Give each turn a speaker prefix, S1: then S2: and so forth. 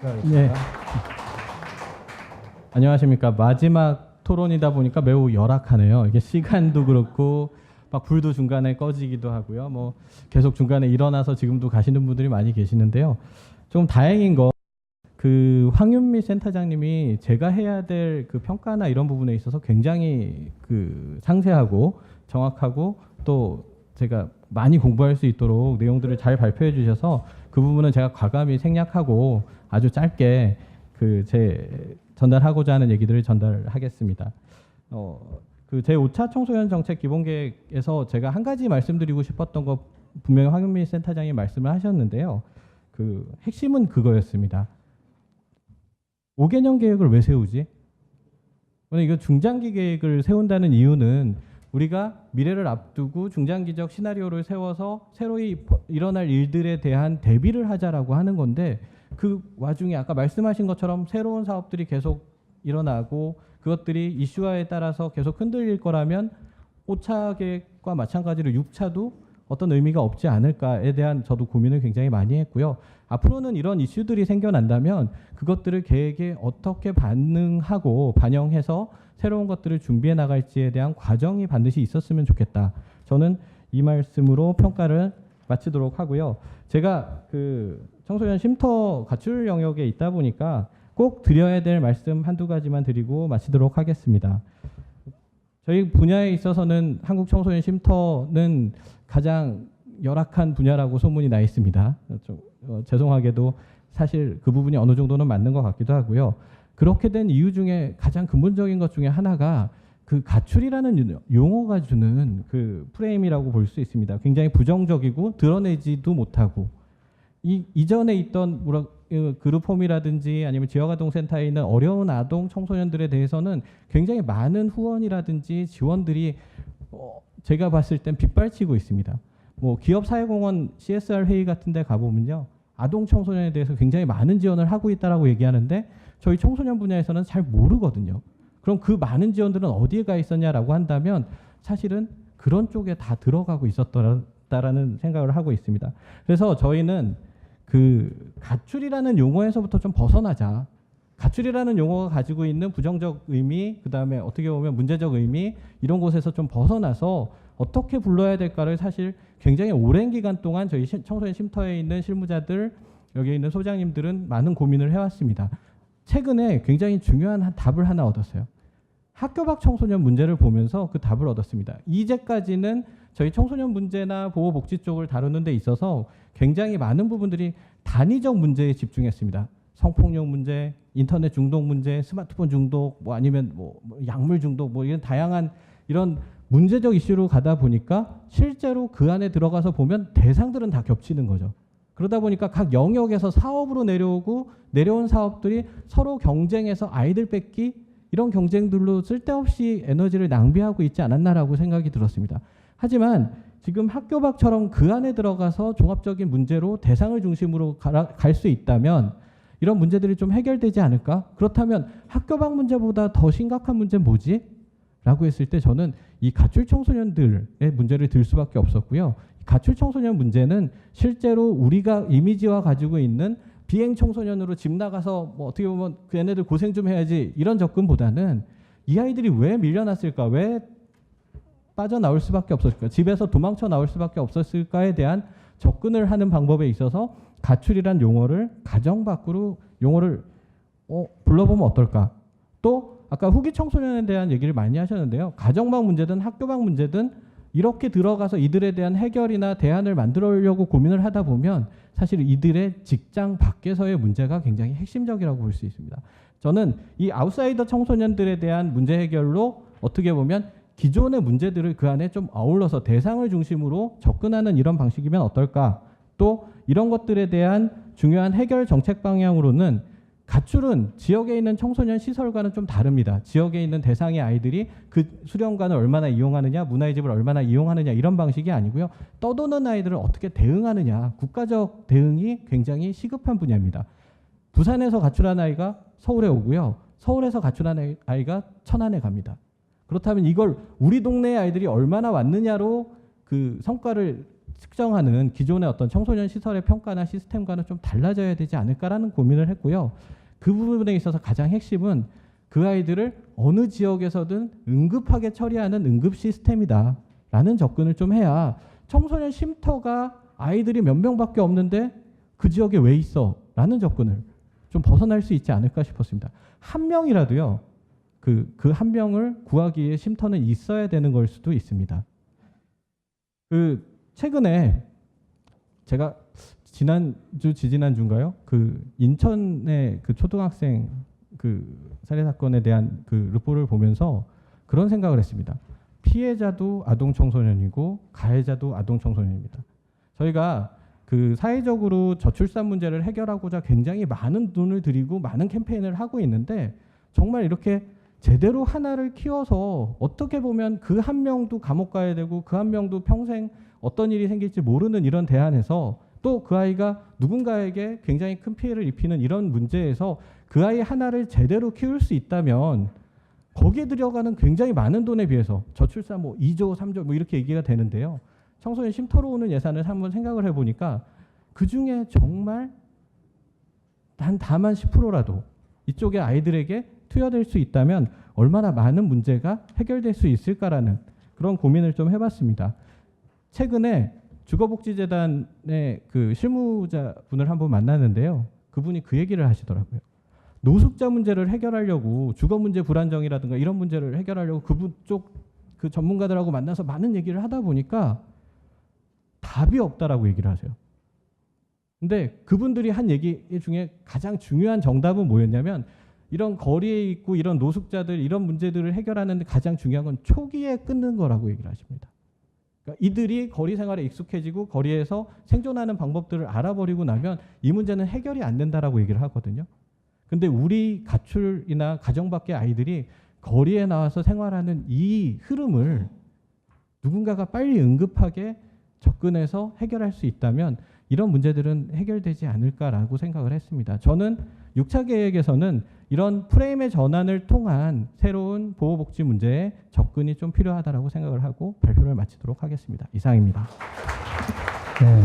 S1: 네. 안녕하십니까. 마지막 토론이다 보니까 매우 열악하네요. 이게 시간도 그렇고 막 불도 중간에 꺼지기도 하고요. 뭐 계속 중간에 일어나서 지금도 가시는 분들이 많이 계시는데요. 좀 다행인 거 그 황윤미 센터장님이 제가 해야 될 그 평가나 이런 부분에 있어서 굉장히 그 상세하고 정확하고 또 제가 많이 공부할 수 있도록 내용들을 잘 발표해 주셔서 그 부분은 제가 과감히 생략하고 아주 짧게 그 제 전달하고자 하는 얘기들을 전달하겠습니다. 그 제 5차 청소년 정책 기본계획에서 제가 한 가지 말씀드리고 싶었던 거 분명히 황윤미 센터장이 말씀을 하셨는데요. 그 핵심은 그거였습니다. 5개년 계획을 왜 세우지? 이거 중장기 계획을 세운다는 이유는 우리가 미래를 앞두고 중장기적 시나리오를 세워서 새로이 일어날 일들에 대한 대비를 하자라고 하는 건데 그 와중에 아까 말씀하신 것처럼 새로운 사업들이 계속 일어나고 그것들이 이슈화에 따라서 계속 흔들릴 거라면 5차 계획과 마찬가지로 6차도 어떤 의미가 없지 않을까에 대한 저도 고민을 굉장히 많이 했고요. 앞으로는 이런 이슈들이 생겨난다면 그것들을 계획에 어떻게 반응하고 반영해서 새로운 것들을 준비해 나갈지에 대한 과정이 반드시 있었으면 좋겠다. 저는 이 말씀으로 평가를 마치도록 하고요. 제가 그 청소년 쉼터 가출 영역에 있다 보니까 꼭 드려야 될 말씀 한두 가지만 드리고 마치도록 하겠습니다. 저희 분야에 있어서는 한국 청소년 쉼터는 가장 열악한 분야라고 소문이 나 있습니다. 좀 죄송하게도 사실 그 부분이 어느 정도는 맞는 것 같기도 하고요. 그렇게 된 이유 중에 가장 근본적인 것 중에 하나가 그 가출이라는 용어가 주는 그 프레임이라고 볼 수 있습니다. 굉장히 부정적이고 드러내지도 못하고 이전에 있던 그룹홈이라든지 아니면 지역아동센터에 있는 어려운 아동 청소년들에 대해서는 굉장히 많은 후원이라든지 지원들이 제가 봤을 땐 빗발치고 있습니다. 뭐 기업사회공헌 CSR 회의 같은 데 가보면요. 아동 청소년에 대해서 굉장히 많은 지원을 하고 있다라고 얘기하는데 저희 청소년 분야에서는 잘 모르거든요. 그럼 그 많은 지원들은 어디에 가 있었냐라고 한다면 사실은 그런 쪽에 다 들어가고 있었다라는 생각을 하고 있습니다. 그래서 저희는 그 가출이라는 용어에서부터 좀 벗어나자. 가출이라는 용어가 가지고 있는 부정적 의미, 그다음에 어떻게 보면 문제적 의미 이런 곳에서 좀 벗어나서 어떻게 불러야 될까를 사실 굉장히 오랜 기간 동안 저희 청소년 쉼터에 있는 실무자들, 여기 있는 소장님들은 많은 고민을 해왔습니다. 최근에 굉장히 중요한 답을 하나 얻었어요. 학교 밖 청소년 문제를 보면서 그 답을 얻었습니다. 이제까지는 저희 청소년 문제나 보호복지 쪽을 다루는 데 있어서 굉장히 많은 부분들이 단위적 문제에 집중했습니다. 성폭력 문제, 인터넷 중독 문제, 스마트폰 중독, 뭐 아니면 뭐 약물 중독, 뭐 이런 다양한 이런 문제적 이슈로 가다 보니까 실제로 그 안에 들어가서 보면 대상들은 다 겹치는 거죠. 그러다 보니까 각 영역에서 사업으로 내려온 사업들이 서로 경쟁해서 아이들 뺏기 이런 경쟁들로 쓸데없이 에너지를 낭비하고 있지 않았나라고 생각이 들었습니다. 하지만 지금 학교 밖처럼 그 안에 들어가서 종합적인 문제로 대상을 중심으로 갈 수 있다면 이런 문제들이 좀 해결되지 않을까? 그렇다면 학교 밖 문제보다 더 심각한 문제는 뭐지? 라고 했을 때 저는 이 가출 청소년들의 문제를 들 수밖에 없었고요. 가출 청소년 문제는 실제로 우리가 이미지화 가지고 있는 비행 청소년으로 집 나가서 뭐 어떻게 보면 그 얘네들 고생 좀 해야지 이런 접근보다는 이 아이들이 왜 밀려났을까? 왜 빠져나올 수밖에 없었을까? 집에서 도망쳐 나올 수밖에 없었을까에 대한 접근을 하는 방법에 있어서 가출이란 용어를 가정 밖으로 용어를 불러보면 어떨까? 또 아까 후기 청소년에 대한 얘기를 많이 하셨는데요. 가정 밖 문제든 학교 밖 문제든 이렇게 들어가서 이들에 대한 해결이나 대안을 만들려고 고민을 하다 보면 사실 이들의 직장 밖에서의 문제가 굉장히 핵심적이라고 볼 수 있습니다. 저는 이 아웃사이더 청소년들에 대한 문제 해결로 어떻게 보면 기존의 문제들을 그 안에 좀 어울러서 대상을 중심으로 접근하는 이런 방식이면 어떨까? 또 이런 것들에 대한 중요한 해결 정책 방향으로는 가출은 지역에 있는 청소년 시설과는 좀 다릅니다. 지역에 있는 대상의 아이들이 그 수련관을 얼마나 이용하느냐, 문화의 집을 얼마나 이용하느냐 이런 방식이 아니고요. 떠도는 아이들을 어떻게 대응하느냐, 국가적 대응이 굉장히 시급한 분야입니다. 부산에서 가출한 아이가 서울에 오고요. 서울에서 가출한 아이가 천안에 갑니다. 그렇다면 이걸 우리 동네의 아이들이 얼마나 왔느냐로 그 성과를 측정하는 기존의 어떤 청소년 시설의 평가나 시스템과는 좀 달라져야 되지 않을까라는 고민을 했고요. 그 부분에 있어서 가장 핵심은 그 아이들을 어느 지역에서든 응급하게 처리하는 응급 시스템이다라는 접근을 좀 해야 청소년 쉼터가 아이들이 몇 명밖에 없는데 그 지역에 왜 있어? 라는 접근을 좀 벗어날 수 있지 않을까 싶었습니다. 한 명이라도요. 그 한 명을 구하기에 쉼터는 있어야 되는 걸 수도 있습니다. 최근에 제가 지지난주인가요? 인천의 초등학생 살해 사건에 대한 르포를 보면서 그런 생각을 했습니다. 피해자도 아동 청소년이고 가해자도 아동 청소년입니다. 저희가 사회적으로 저출산 문제를 해결하고자 굉장히 많은 돈을 들이고 많은 캠페인을 하고 있는데 정말 이렇게 제대로 하나를 키워서 어떻게 보면 그 한 명도 감옥 가야 되고 그 한 명도 평생 어떤 일이 생길지 모르는 이런 대안에서 또 그 아이가 누군가에게 굉장히 큰 피해를 입히는 이런 문제에서 그 아이 하나를 제대로 키울 수 있다면 거기에 들여가는 굉장히 많은 돈에 비해서 저출산 2조, 3조 이렇게 얘기가 되는데요. 청소년 쉼터로 오는 예산을 한번 생각을 해보니까 그중에 정말 다만 10%라도 이쪽의 아이들에게 투여될 수 있다면 얼마나 많은 문제가 해결될 수 있을까라는 그런 고민을 좀 해봤습니다. 최근에 주거복지재단의 실무자분을 한번 만났는데요. 그분이 그 얘기를 하시더라고요. 노숙자 문제를 해결하려고 주거 문제 불안정이라든가 이런 문제를 해결하려고 그분 쪽 전문가들하고 만나서 많은 얘기를 하다 보니까 답이 없다라고 얘기를 하세요. 근데 그분들이 한 얘기 중에 가장 중요한 정답은 뭐였냐면 이런 거리에 있고 이런 노숙자들 이런 문제들을 해결하는 데 가장 중요한 건 초기에 끊는 거라고 얘기를 하십니다. 그러니까 이들이 거리 생활에 익숙해지고 거리에서 생존하는 방법들을 알아버리고 나면 이 문제는 해결이 안 된다라고 얘기를 하거든요. 근데 우리 가출이나 가정 밖의 아이들이 거리에 나와서 생활하는 이 흐름을 누군가가 빨리 응급하게 접근해서 해결할 수 있다면 이런 문제들은 해결되지 않을까라고 생각을 했습니다. 저는 6차 계획에서는 이런 프레임의 전환을 통한 새로운 보호복지 문제에 접근이 좀 필요하다고 생각을 하고 발표를 마치도록 하겠습니다. 이상입니다.
S2: 네.